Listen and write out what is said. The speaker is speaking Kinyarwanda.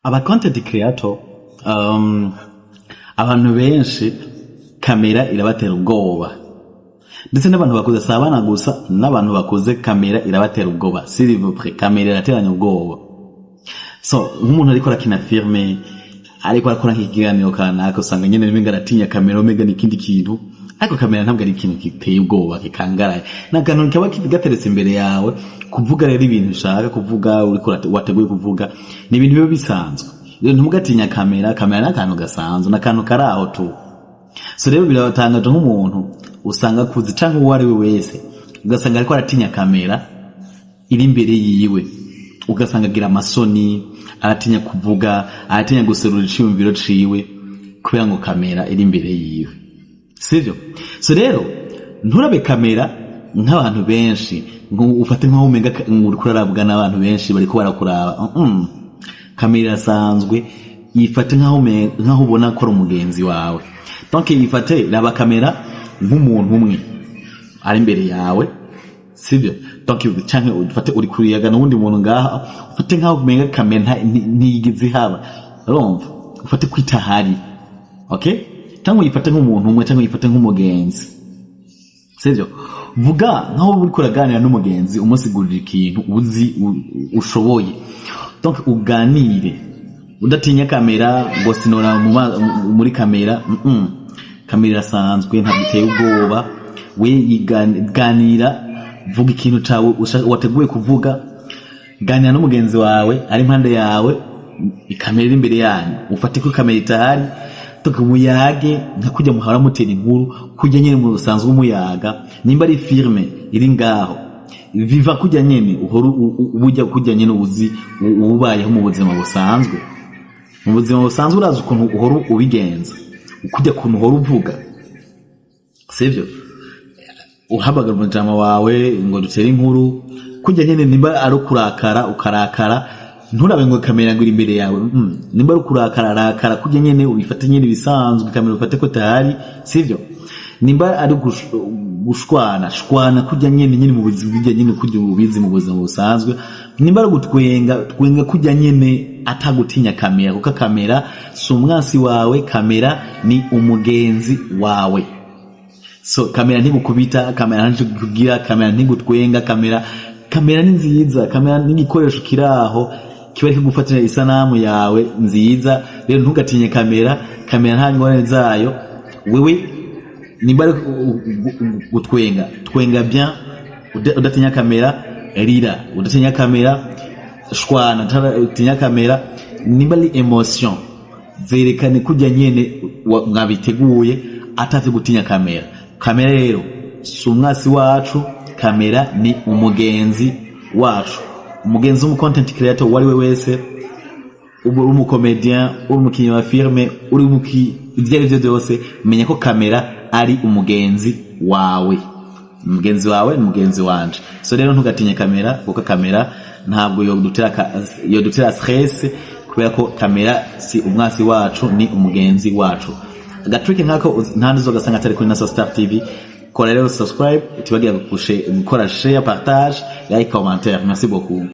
aba content creator abantu benshi kamera irabatera ubwoba, ndetse n'abantu bakuze sabana gusa n'abantu bakuze kamera irabatera ubwoba. S'il vous plaît, kamera irateranya ubwoba. So nk'umuntu ariko arakina filme, ariko arakora nk'ikiganiro kanaka, usanga nyene nimenga aratinya kamera, omega n'ikindi kintu, ariko kamera ntabwo ari ikintu giteye ubwoba kikangaraye. N'akantu kaba gateretse imbere yawe, kuvuga rero ibintu ushaka kuvuga, uriko wateguye kuvuga, ni ibintu biba bisanzwe. Rero ntumugatinya kamera, kamera n'akantu gasanzwe, n'akantu karaho tu. So rero birabatangaje nk'umuntu usanga kuzi canke uwo ari we wese, ugasanga ariko aratinya kamera iri imbere yiwe, ugasanga agira amasoni, aratinya kuvuga, aratinya guserura iciyumviro ciwe kubera ngo kamera iri imbere yiwe, sivyo? So rero nturabe kamera nk'abantu benshi, ufate nk'aho umenga uriko urarabwa n'abantu benshi bariko barakuraba. Kamera asanzwe yifate nk'aho ubona ko ari umugenzi wawe. Donc yifate raba kamera nk'umuntu umwe ari imbere yawe, sivyo? Donc canke ufate uri kuriyaga n'undi muntu ngaha, ufate nk'aho umenga kamera ntiyigize haba, urumva? Ufate kwitahari, okay? Cyangwa yifate nk'umuntu umwe, cyangwa yifate nk'umugenzi, sivyo? Vuga nk'aho uri kuraganira n'umugenzi, umusigurira ikintu uzi ushoboye. Donc uganire udatinya kamera ngo sinora muri kamera. Kamera irasanzwe ntabwo iteye ubwoba. We iganira, vuga ikintu cawe wateguye kuvuga, ganira n'umugenzi wawe ari impande yawe, ikamera iri imbere yanyu, ufate ko kamera itahari, tukamuyage nka kujya muhara mutera inkuru, kujya nyene mu busanzwe umuyaga. Nimba ari filme iri ngaho, viva kujya nyene uhora ubujya kujya nyene uzi ubayeho mu buzima busanzwe. Mu buzima busanzwe urazi ukuntu uhora ubigenza, kujya kuntu uhora uvuga, sivyo? Uhabaga umujama wawe ngo dutere inkuru, kujya nyene nimba ari kurakara ukarakara, nturabe ngo kamera ngo iri imbere yawe. Nimba ari kurakara arakara, kujya nyene ubifate nyene bisanzwe, kamera ufate ko tahari, sivyo? Nimba ari gushwana kujya nyene mu buzima bijya nyene kujya ubizi mu buzima busanzwe. Nimba ari gutwenga kujya nyene atagutinya kamera, kuko kamera si umwansi wawe, kamera ni umugenzi wawe. So kamera ntigukubita, kamera ntigugira, kamera ntigutwenga, kamera ni nziza, kamera ni igikoresho kiraho kiba kigufatira isanamu yawe nziza. Rero ntugatinye kamera nta ngorane zayo. Wewe nimba ari twenga bien, udatinya kamera, rira, udatinya kamera, shwana, udatinya kamera. Nimba ari emotion, zerekane kujya nyene mwabiteguye atavye gutinya kamera. Kamera rero si umwasi wacu, kamera ni umugenzi wacu. Umugenzi w'umu content creator wari we wese, uri umukomedian, uri umukinyi wa filme, uri ibyo ari byo byose, menya ko kamera ari umugenzi wawe. Umugenzi wawe ni umugenzi wanje. So rero ntugatinye kamera, kuko kamera ntabwo yodutera stress, kubera ko kamera si umwasi wacu, ni umugenzi wacu. Agatrick nkako ntandi zo gasanga atari kuri Naso Star TV. Kora rero subscribe, utibagira gukora share, partage, like, commentaire. Merci beaucoup.